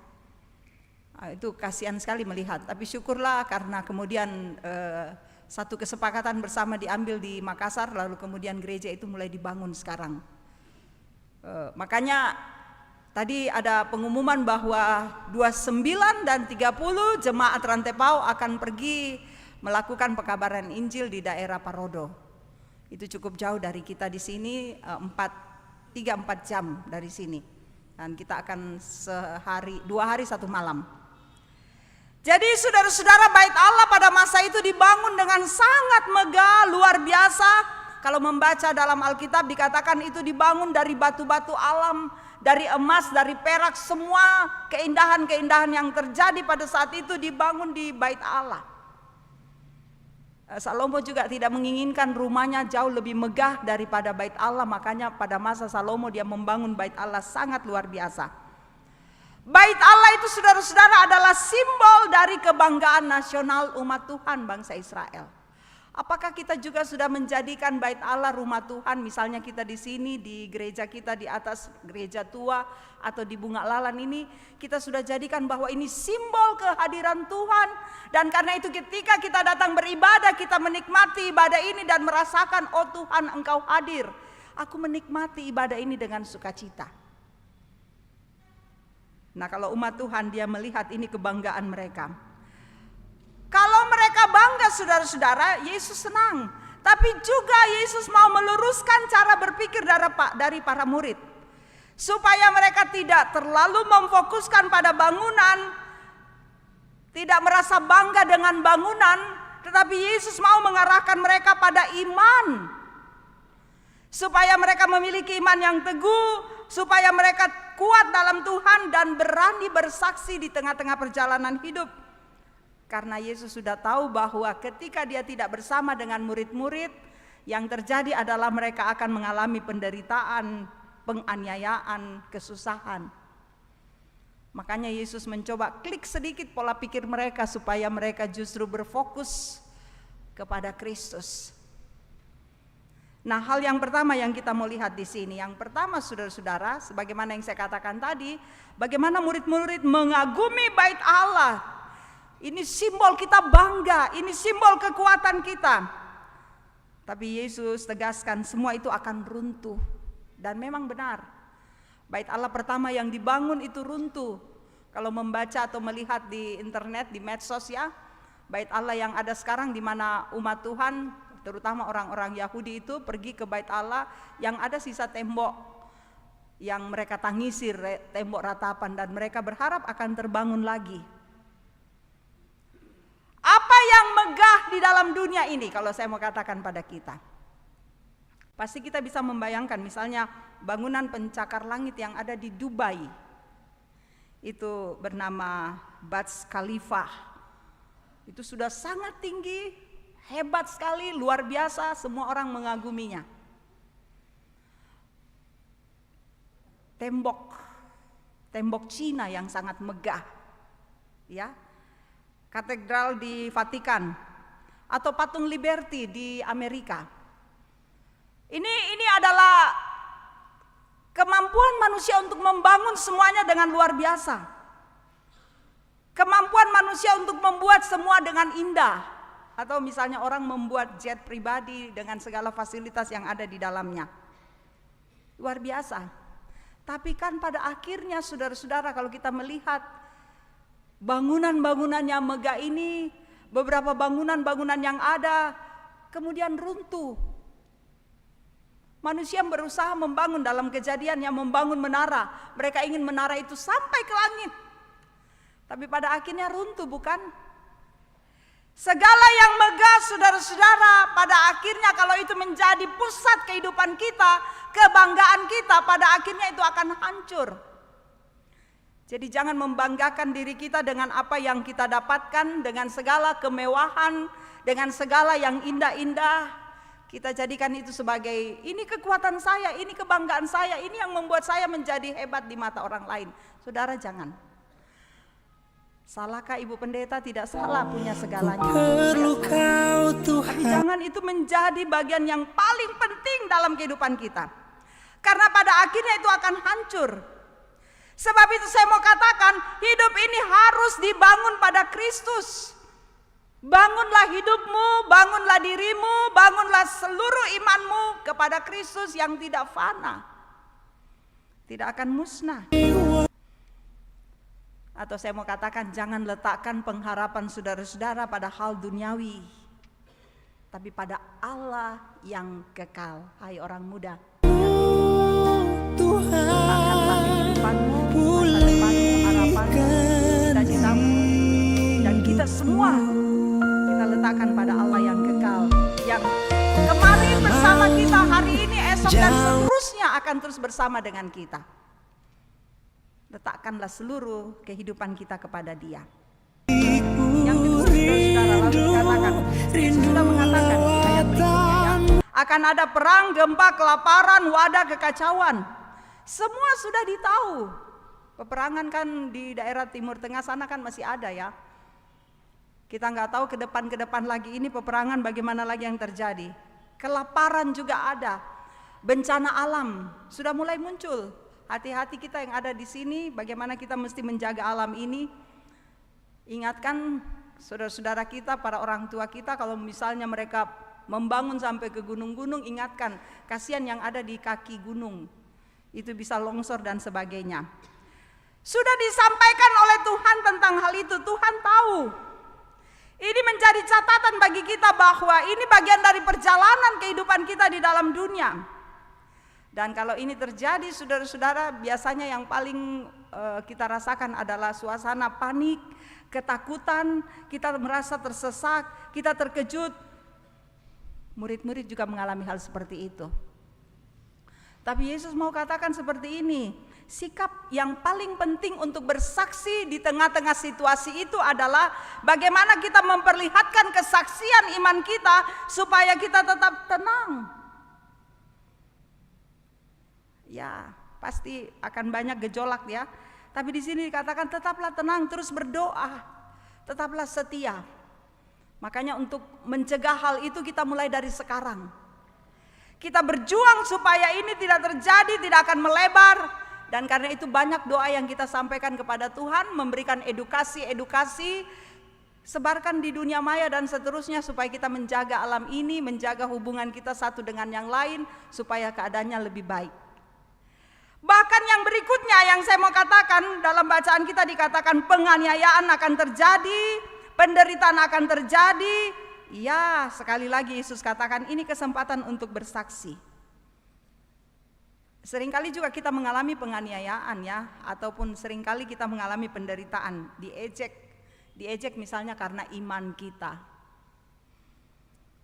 Itu kasihan sekali melihat. Tapi syukurlah karena kemudian satu kesepakatan bersama diambil di Makassar, lalu kemudian gereja itu mulai dibangun sekarang. Makanya tadi ada pengumuman bahwa 29 dan 30 jemaat Rantepau akan pergi melakukan pekabaran Injil di daerah Parodo. Itu cukup jauh dari kita di sini, 3-4 jam dari sini. Dan kita akan 2 hari 1 malam. Jadi saudara-saudara, bait Allah pada masa itu dibangun dengan sangat megah, luar biasa. Kalau membaca dalam Alkitab dikatakan itu dibangun dari batu-batu alam, dari emas, dari perak, semua keindahan-keindahan yang terjadi pada saat itu dibangun di bait Allah. Salomo juga tidak menginginkan rumahnya jauh lebih megah daripada bait Allah, makanya pada masa Salomo dia membangun bait Allah sangat luar biasa. Bait Allah itu saudara-saudara adalah simbol dari kebanggaan nasional umat Tuhan bangsa Israel. Apakah kita juga sudah menjadikan bait Allah rumah Tuhan? Misalnya kita di sini di gereja kita di atas gereja tua atau di Bunga Lalan ini, kita sudah jadikan bahwa ini simbol kehadiran Tuhan. Dan karena itu ketika kita datang beribadah, kita menikmati ibadah ini dan merasakan, oh Tuhan Engkau hadir. Aku menikmati ibadah ini dengan sukacita. Nah, kalau umat Tuhan dia melihat ini kebanggaan mereka. Kalau mereka bangga saudara-saudara, Yesus senang. Tapi juga Yesus mau meluruskan cara berpikir dari para murid. Supaya mereka tidak terlalu memfokuskan pada bangunan, tidak merasa bangga dengan bangunan, tetapi Yesus mau mengarahkan mereka pada iman. Supaya mereka memiliki iman yang teguh, supaya mereka kuat dalam Tuhan dan berani bersaksi di tengah-tengah perjalanan hidup. Karena Yesus sudah tahu bahwa ketika dia tidak bersama dengan murid-murid, yang terjadi adalah mereka akan mengalami penderitaan, penganiayaan, kesusahan. Makanya Yesus mencoba klik sedikit pola pikir mereka supaya mereka justru berfokus kepada Kristus. Nah, hal yang pertama yang kita mau lihat di sini, yang pertama saudara-saudara, sebagaimana yang saya katakan tadi, bagaimana murid-murid mengagumi bait Allah. Ini simbol kita bangga, ini simbol kekuatan kita. Tapi Yesus tegaskan semua itu akan runtuh. Dan memang benar, bait Allah pertama yang dibangun itu runtuh. Kalau membaca atau melihat di internet, di medsos ya, bait Allah yang ada sekarang di mana umat Tuhan terutama orang-orang Yahudi itu pergi ke bait Allah yang ada sisa tembok yang mereka tangisi, tembok ratapan, dan mereka berharap akan terbangun lagi. Apa yang megah di dalam dunia ini kalau saya mau katakan pada kita? Pasti kita bisa membayangkan misalnya bangunan pencakar langit yang ada di Dubai. Itu bernama Burj Khalifa. Itu sudah sangat tinggi, hebat sekali, luar biasa, semua orang mengaguminya. Tembok Cina yang sangat megah, ya, katedral di Vatikan, atau patung Liberty di Amerika. Ini adalah kemampuan manusia untuk membangun semuanya dengan luar biasa. Kemampuan manusia untuk membuat semua dengan indah. Atau misalnya orang membuat jet pribadi dengan segala fasilitas yang ada di dalamnya. Luar biasa. Tapi kan pada akhirnya saudara-saudara, kalau kita melihat bangunan-bangunan yang megah ini, beberapa bangunan-bangunan yang ada kemudian runtuh. Manusia berusaha membangun dalam Kejadian yang membangun menara. Mereka ingin menara itu sampai ke langit. Tapi pada akhirnya runtuh, bukan? Segala yang megah, saudara-saudara, pada akhirnya kalau itu menjadi pusat kehidupan kita, kebanggaan kita, pada akhirnya itu akan hancur. Jadi jangan membanggakan diri kita dengan apa yang kita dapatkan, dengan segala kemewahan, dengan segala yang indah-indah. Kita jadikan itu sebagai, ini kekuatan saya, ini kebanggaan saya, ini yang membuat saya menjadi hebat di mata orang lain. Saudara, jangan. Salahkah Ibu Pendeta? Tidak salah, punya segalanya. Tapi jangan itu menjadi bagian yang paling penting dalam kehidupan kita. Karena pada akhirnya itu akan hancur. Sebab itu saya mau katakan, hidup ini harus dibangun pada Kristus. Bangunlah hidupmu, bangunlah dirimu, bangunlah seluruh imanmu kepada Kristus yang tidak fana. Tidak akan musnah. Atau saya mau katakan, jangan letakkan pengharapan saudara-saudara pada hal duniawi, tapi pada Allah yang kekal. Hai orang muda, letakkanlah kehidupanmu, masa depanmu, harapanmu, cita-citamu, dan kita semua kita letakkan pada Allah yang kekal, yang kemarin bersama kita, hari ini, esok, dan seterusnya akan terus bersama dengan kita. Letakkanlah seluruh kehidupan kita kepada Dia. Yang kedua, saudara-saudara, lalu dikatakan, Yesus sudah mengatakan di ayat berikutnya, ya, akan ada perang, gempa, kelaparan, wadah, kekacauan. Semua sudah ditahu. Peperangan kan di daerah Timur Tengah sana kan masih ada, ya. Kita nggak tahu ke depan lagi ini peperangan bagaimana lagi yang terjadi. Kelaparan juga ada. Bencana alam sudah mulai muncul. Hati-hati kita yang ada di sini, bagaimana kita mesti menjaga alam ini. Ingatkan saudara-saudara kita, para orang tua kita, kalau misalnya mereka membangun sampai ke gunung-gunung, ingatkan, kasihan yang ada di kaki gunung. Itu bisa longsor dan sebagainya. Sudah disampaikan oleh Tuhan tentang hal itu, Tuhan tahu. Ini menjadi catatan bagi kita bahwa ini bagian dari perjalanan kehidupan kita di dalam dunia. Dan kalau ini terjadi, saudara-saudara, biasanya yang paling kita rasakan adalah suasana panik, ketakutan, kita merasa tersesak, kita terkejut. Murid-murid juga mengalami hal seperti itu. Tapi Yesus mau katakan seperti ini, sikap yang paling penting untuk bersaksi di tengah-tengah situasi itu adalah bagaimana kita memperlihatkan kesaksian iman kita supaya kita tetap tenang. Ya, pasti akan banyak gejolak, ya. Tapi di sini dikatakan tetaplah tenang, terus berdoa, tetaplah setia. Makanya untuk mencegah hal itu kita mulai dari sekarang. Kita berjuang supaya ini tidak terjadi, tidak akan melebar. Dan karena itu banyak doa yang kita sampaikan kepada Tuhan, memberikan edukasi, sebarkan di dunia maya dan seterusnya supaya kita menjaga alam ini, menjaga hubungan kita satu dengan yang lain supaya keadaannya lebih baik. Bahkan yang berikutnya yang saya mau katakan, dalam bacaan kita dikatakan penganiayaan akan terjadi, penderitaan akan terjadi. Ya, sekali lagi Yesus katakan ini kesempatan untuk bersaksi. Seringkali juga kita mengalami penganiayaan, ya, ataupun seringkali kita mengalami penderitaan, diejek misalnya karena iman kita.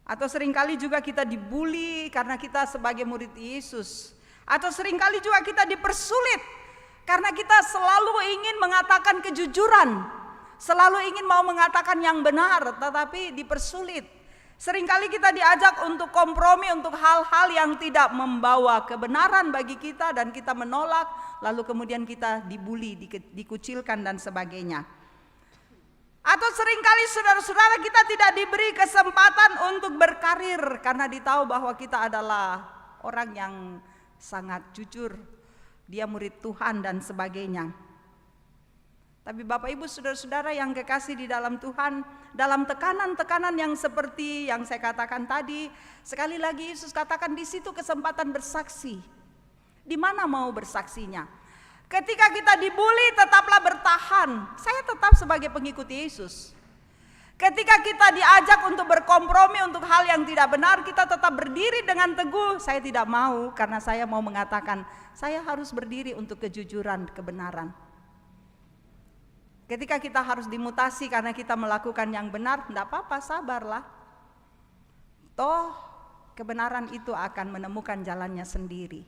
Atau seringkali juga kita dibully karena kita sebagai murid Yesus. Atau seringkali juga kita dipersulit karena kita selalu ingin mengatakan kejujuran, selalu ingin mau mengatakan yang benar, tetapi dipersulit. Seringkali kita diajak untuk kompromi untuk hal-hal yang tidak membawa kebenaran bagi kita dan kita menolak, lalu kemudian kita dibully, dikucilkan dan sebagainya. Atau seringkali saudara-saudara kita tidak diberi kesempatan untuk berkarir karena ditahu bahwa kita adalah orang yang sangat jujur, dia murid Tuhan dan sebagainya. Tapi Bapak Ibu saudara-saudara yang kekasih di dalam Tuhan, dalam tekanan-tekanan yang seperti yang saya katakan tadi, sekali lagi Yesus katakan di situ kesempatan bersaksi. Di mana mau bersaksinya? Ketika kita dibully tetaplah bertahan. Saya tetap sebagai pengikut Yesus. Ketika kita diajak untuk berkompromi untuk hal yang tidak benar, kita tetap berdiri dengan teguh. Saya tidak mau, karena saya mau mengatakan saya harus berdiri untuk kejujuran, kebenaran. Ketika kita harus dimutasi karena kita melakukan yang benar, tidak apa-apa, sabarlah. Toh kebenaran itu akan menemukan jalannya sendiri.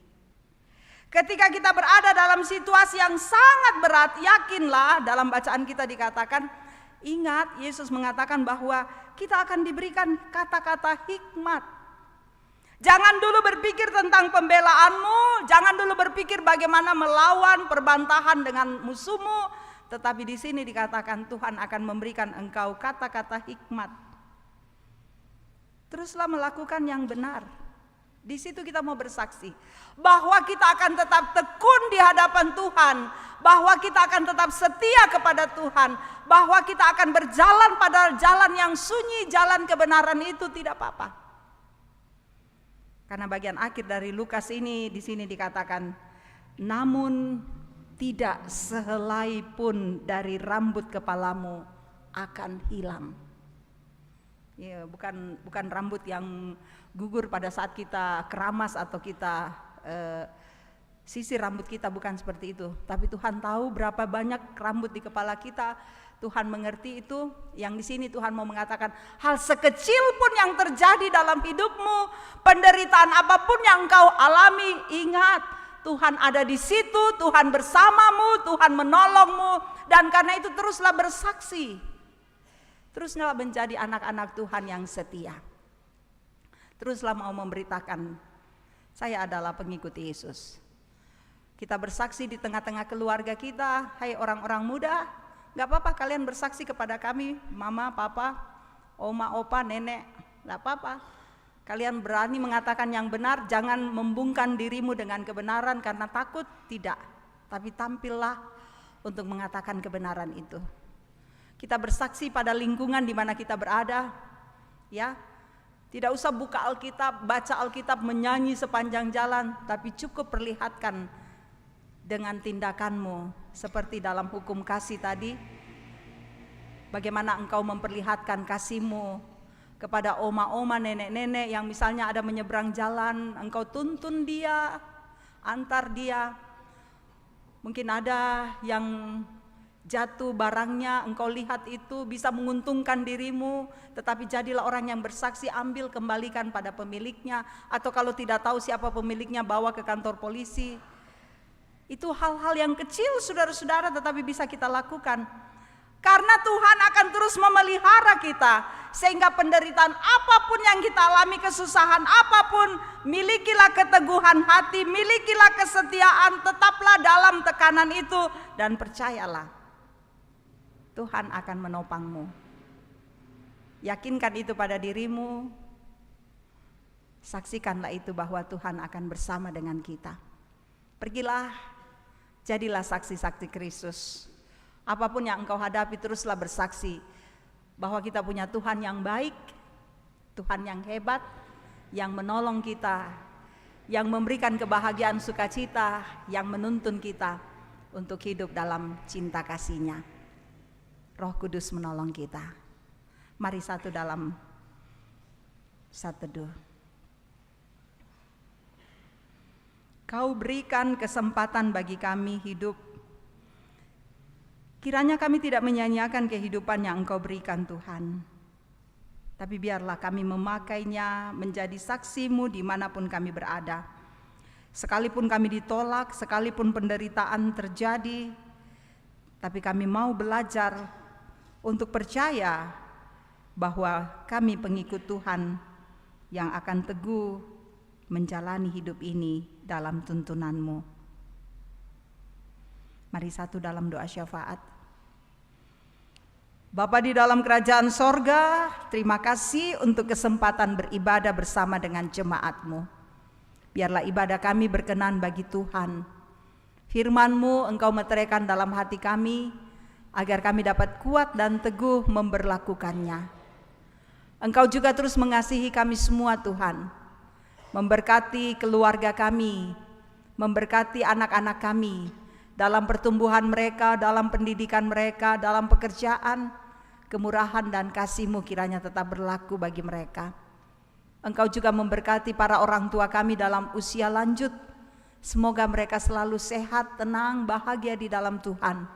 Ketika kita berada dalam situasi yang sangat berat, yakinlah, dalam bacaan kita dikatakan, ingat Yesus mengatakan bahwa kita akan diberikan kata-kata hikmat. Jangan dulu berpikir tentang pembelaanmu, jangan dulu berpikir bagaimana melawan perbantahan dengan musuhmu, tetapi di sini dikatakan Tuhan akan memberikan engkau kata-kata hikmat. Teruslah melakukan yang benar. Di situ kita mau bersaksi bahwa kita akan tetap tekun di hadapan Tuhan, bahwa kita akan tetap setia kepada Tuhan, bahwa kita akan berjalan pada jalan yang sunyi, jalan kebenaran itu tidak apa-apa. Karena bagian akhir dari Lukas ini di sini dikatakan, namun tidak sehelai pun dari rambut kepalamu akan hilang. Ya, bukan rambut yang gugur pada saat kita keramas atau kita sisir rambut kita, bukan seperti itu. Tapi Tuhan tahu berapa banyak rambut di kepala kita. Tuhan mengerti itu. Yang di sini Tuhan mau mengatakan, hal sekecil pun yang terjadi dalam hidupmu, penderitaan apapun yang engkau alami, ingat Tuhan ada di situ, Tuhan bersamamu, Tuhan menolongmu, dan karena itu teruslah bersaksi. Teruslah menjadi anak-anak Tuhan yang setia. Teruslah mau memberitakan, saya adalah pengikut Yesus. Kita bersaksi di tengah-tengah keluarga kita, hai orang-orang muda, gak apa-apa kalian bersaksi kepada kami, mama, papa, oma, opa, nenek, gak apa-apa. Kalian berani mengatakan yang benar, jangan membungkam dirimu dengan kebenaran karena takut, tidak. Tapi tampillah untuk mengatakan kebenaran itu. Kita bersaksi pada lingkungan di mana kita berada, ya. Tidak usah buka Alkitab, baca Alkitab, menyanyi sepanjang jalan, tapi cukup perlihatkan dengan tindakanmu. Seperti dalam hukum kasih tadi, bagaimana engkau memperlihatkan kasihmu kepada oma-oma, nenek-nenek yang misalnya ada menyeberang jalan, engkau tuntun dia, antar dia. Mungkin ada yang jatuh barangnya, engkau lihat itu bisa menguntungkan dirimu, tetapi jadilah orang yang bersaksi, ambil, kembalikan pada pemiliknya, atau kalau tidak tahu siapa pemiliknya, bawa ke kantor polisi. Itu hal-hal yang kecil saudara-saudara, tetapi bisa kita lakukan. Karena Tuhan akan terus memelihara kita, sehingga penderitaan apapun yang kita alami, kesusahan apapun, milikilah keteguhan hati, milikilah kesetiaan, tetaplah dalam tekanan itu, dan percayalah Tuhan akan menopangmu. Yakinkan itu pada dirimu, saksikanlah itu bahwa Tuhan akan bersama dengan kita. Pergilah, jadilah saksi-saksi Kristus. Apapun yang engkau hadapi, teruslah bersaksi bahwa kita punya Tuhan yang baik, Tuhan yang hebat, yang menolong kita, yang memberikan kebahagiaan sukacita, yang menuntun kita untuk hidup dalam cinta kasih-Nya. Roh Kudus menolong kita. Mari satu dalam satu teduh. Kau berikan kesempatan bagi kami hidup. Kiranya kami tidak menyanyiakan kehidupan yang Engkau berikan Tuhan. Tapi biarlah kami memakainya menjadi saksi-Mu dimanapun kami berada. Sekalipun kami ditolak, sekalipun penderitaan terjadi, tapi kami mau belajar untuk percaya bahwa kami pengikut Tuhan yang akan teguh menjalani hidup ini dalam tuntunan-Mu. Mari satu dalam doa syafaat. Bapa di dalam kerajaan sorga, terima kasih untuk kesempatan beribadah bersama dengan jemaat-Mu. Biarlah ibadah kami berkenan bagi Tuhan. Firman-Mu Engkau meteraikan dalam hati kami, agar kami dapat kuat dan teguh memberlakukannya. Engkau juga terus mengasihi kami semua Tuhan, memberkati keluarga kami, memberkati anak-anak kami, dalam pertumbuhan mereka, dalam pendidikan mereka, dalam pekerjaan. kemurahan dan kasih-Mu kiranya tetap berlaku bagi mereka. Engkau juga memberkati para orang tua kami dalam usia lanjut. Semoga mereka selalu sehat, tenang, bahagia di dalam Tuhan.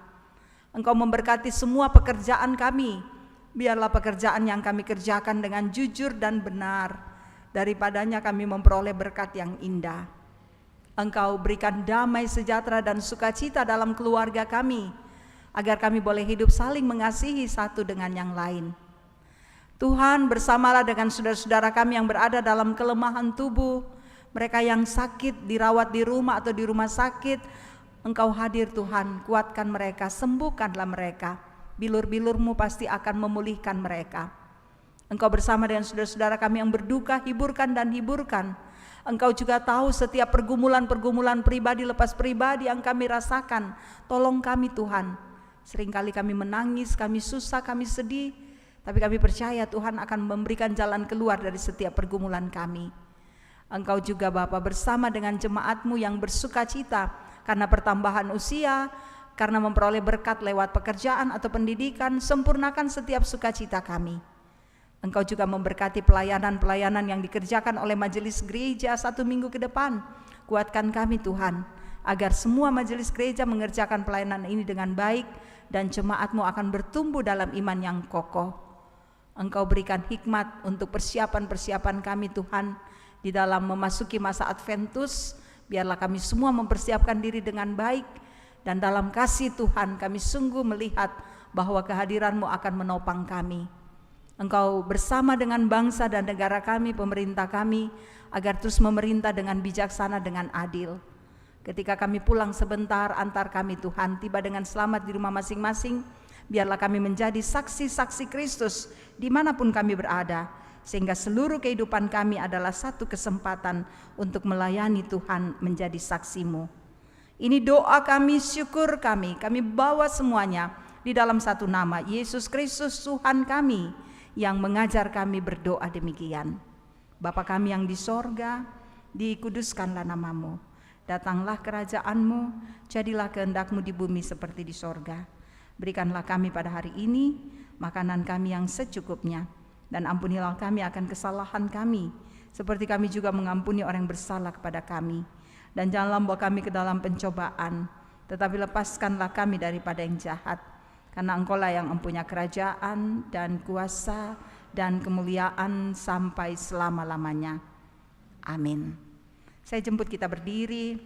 Engkau memberkati semua pekerjaan kami. Biarlah pekerjaan yang kami kerjakan dengan jujur dan benar. Daripadanya kami memperoleh berkat yang indah. Engkau berikan damai, sejahtera, dan sukacita dalam keluarga kami, agar kami boleh hidup saling mengasihi satu dengan yang lain. Tuhan, bersamalah dengan saudara-saudara kami yang berada dalam kelemahan tubuh, mereka yang sakit, dirawat di rumah atau di rumah sakit. Engkau hadir Tuhan, kuatkan mereka, sembuhkanlah mereka. Bilur-bilur-Mu pasti akan memulihkan mereka. Engkau bersama dengan saudara-saudara kami yang berduka, hiburkan dan hiburkan. Engkau juga tahu setiap pergumulan-pergumulan pribadi lepas pribadi yang kami rasakan. Tolong kami Tuhan. Seringkali kami menangis, kami susah, kami sedih, tapi kami percaya Tuhan akan memberikan jalan keluar dari setiap pergumulan kami. Engkau juga Bapa bersama dengan jemaat-Mu yang bersuka cita karena pertambahan usia, karena memperoleh berkat lewat pekerjaan atau pendidikan. Sempurnakan setiap sukacita kami. Engkau juga memberkati pelayanan-pelayanan yang dikerjakan oleh majelis gereja 1 minggu ke depan. Kuatkan kami Tuhan, agar semua majelis gereja mengerjakan pelayanan ini dengan baik dan jemaat-Mu akan bertumbuh dalam iman yang kokoh. Engkau berikan hikmat untuk persiapan-persiapan kami Tuhan di dalam memasuki masa Adventus. Biarlah kami semua mempersiapkan diri dengan baik, dan dalam kasih Tuhan kami sungguh melihat bahwa kehadiran-Mu akan menopang kami. Engkau bersama dengan bangsa dan negara kami, pemerintah kami, agar terus memerintah dengan bijaksana, dengan adil. Ketika kami pulang sebentar, antar kami Tuhan tiba dengan selamat di rumah masing-masing. Biarlah kami menjadi saksi-saksi Kristus dimanapun kami berada, sehingga seluruh kehidupan kami adalah satu kesempatan untuk melayani Tuhan, menjadi saksi-Mu. Ini doa kami, syukur kami bawa semuanya di dalam satu nama, Yesus Kristus Tuhan kami, yang mengajar kami berdoa demikian. Bapa kami yang di sorga, dikuduskanlah nama-Mu. Datanglah kerajaan-Mu, jadilah kehendak-Mu di bumi seperti di sorga. Berikanlah kami pada hari ini makanan kami yang secukupnya, dan ampunilah kami akan kesalahan kami, seperti kami juga mengampuni orang yang bersalah kepada kami. Dan janganlah membawa kami ke dalam pencobaan, tetapi lepaskanlah kami daripada yang jahat. Karena Engkau-lah yang mempunyai kerajaan dan kuasa dan kemuliaan sampai selama-lamanya. Amin. Saya jemput kita berdiri.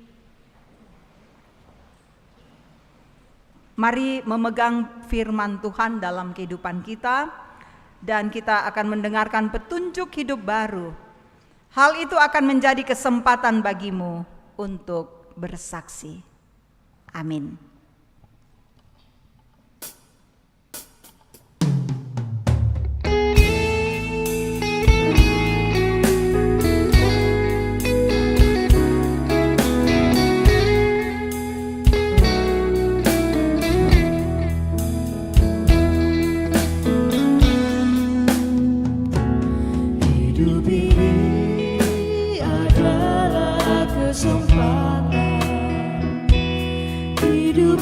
Mari memegang firman Tuhan dalam kehidupan kita, dan kita akan mendengarkan petunjuk hidup baru. Hal itu akan menjadi kesempatan bagimu untuk bersaksi. Amin. Hidup ini adalah kesempatan. Hidup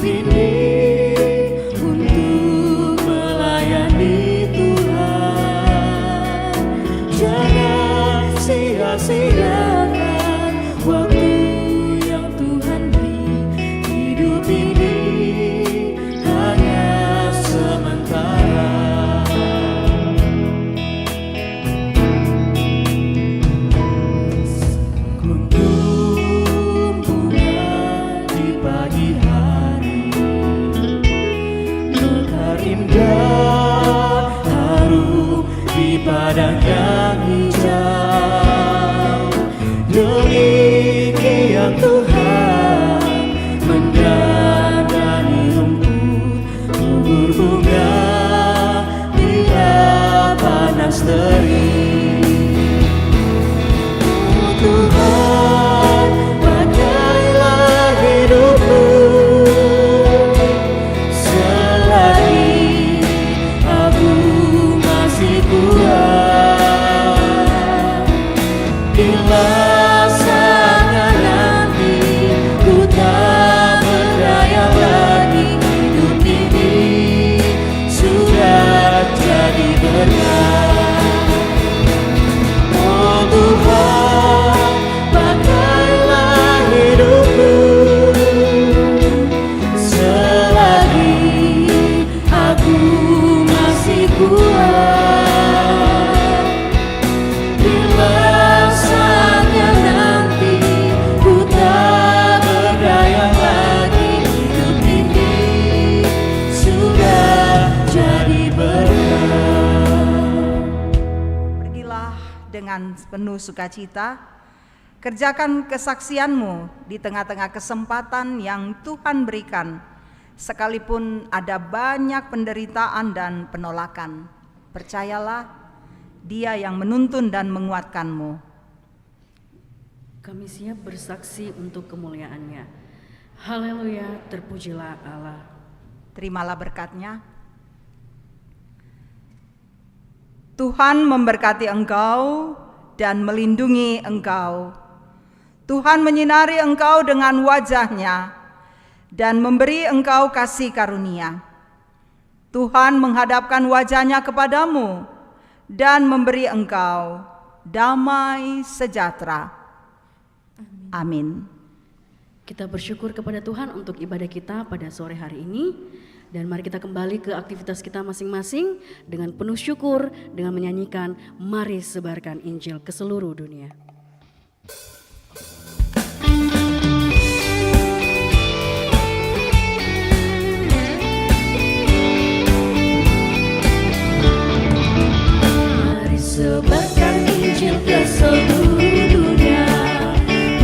dengan penuh sukacita. Kerjakan kesaksianmu di tengah-tengah kesempatan yang Tuhan berikan, sekalipun ada banyak penderitaan dan penolakan. Percayalah, Dia yang menuntun dan menguatkanmu. Kami siap bersaksi untuk kemuliaan-Nya. Haleluya, terpujilah Allah. Terimalah berkat-Nya. Tuhan memberkati engkau dan melindungi engkau. Tuhan menyinari engkau dengan wajah-Nya dan memberi engkau kasih karunia. Tuhan menghadapkan wajah-Nya kepadamu dan memberi engkau damai sejahtera. Amin. Kita bersyukur kepada Tuhan untuk ibadah kita pada sore hari ini. Dan mari kita kembali ke aktivitas kita masing-masing dengan penuh syukur, dengan menyanyikan Mari Sebarkan Injil ke seluruh dunia. Mari sebarkan Injil ke seluruh dunia.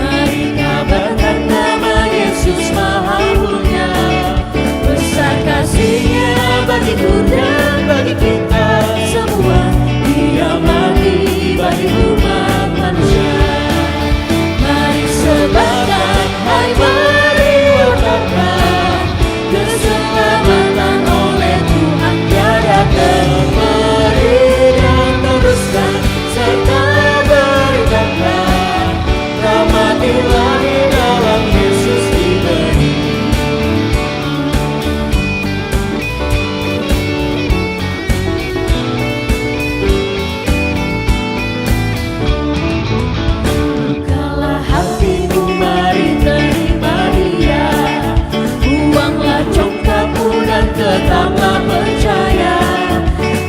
Mari kabarkan nama Yesus Maha Mulia. Besar kasih-Nya bagiku dan bagi kita semua. Dia mati bagi umat manusia. Mari sebarkan, hai mari wartakan keselamatan oleh Tuhan tiadakan. Mari dan teruskan serta beritakan rahmat Ilahi dalam Yesus diberi. Bukalah hatimu, mari terima Dia. Buanglah congkakmu dan tetaplah percaya.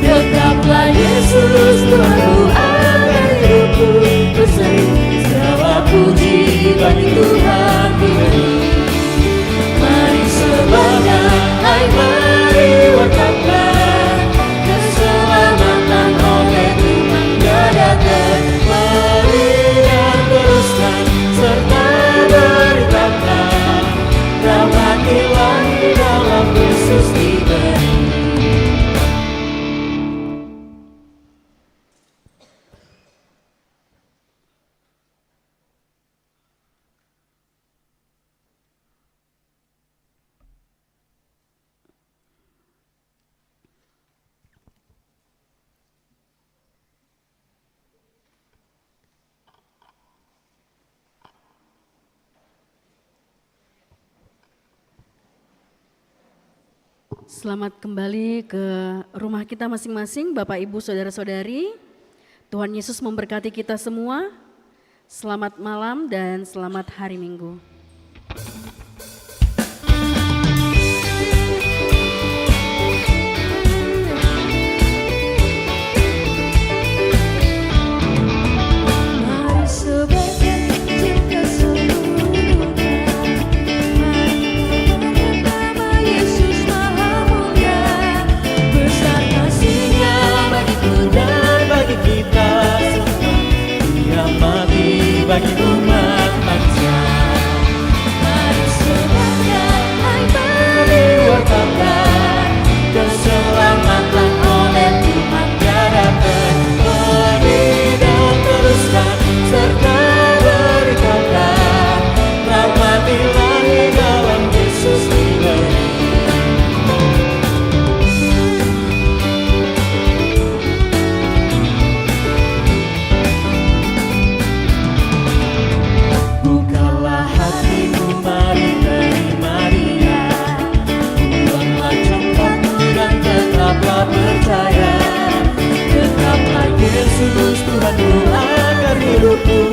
Dekaplah Yesus, Tuhanku akan hidupku. Berseri segala puji bagi Tuhan diberi. Mari sebarkan, hai mari wartakan keselamatan oleh Tuhan tiadakan. Mari dan teruskan serta beritakan rahmat Ilahi dalam Yesus diberi. Selamat kembali ke rumah kita masing-masing, Bapak, Ibu, Saudara-saudari. Tuhan Yesus memberkati kita semua. Selamat malam dan selamat hari Minggu. Mari sebarkan Injil ke seluruh dunia. Mari kabarkan nama Yesus Maha Mulia. Besar kasih-Nya bagiku dan bagi kita semua. Dia mati bagi umat manusia. Mari sebarkan, hai mari wartakan keselamatan oleh Tuhan tiadakan. Mari dan teruskan serta beritakan rahmat Ilahi dalam Yesus diberi. Bukalah hatimu, mari terima Dia. Buanglah congkakmu dan tetaplah percaya. Tetaplah Yesus, Tuhanmu akan hidupku.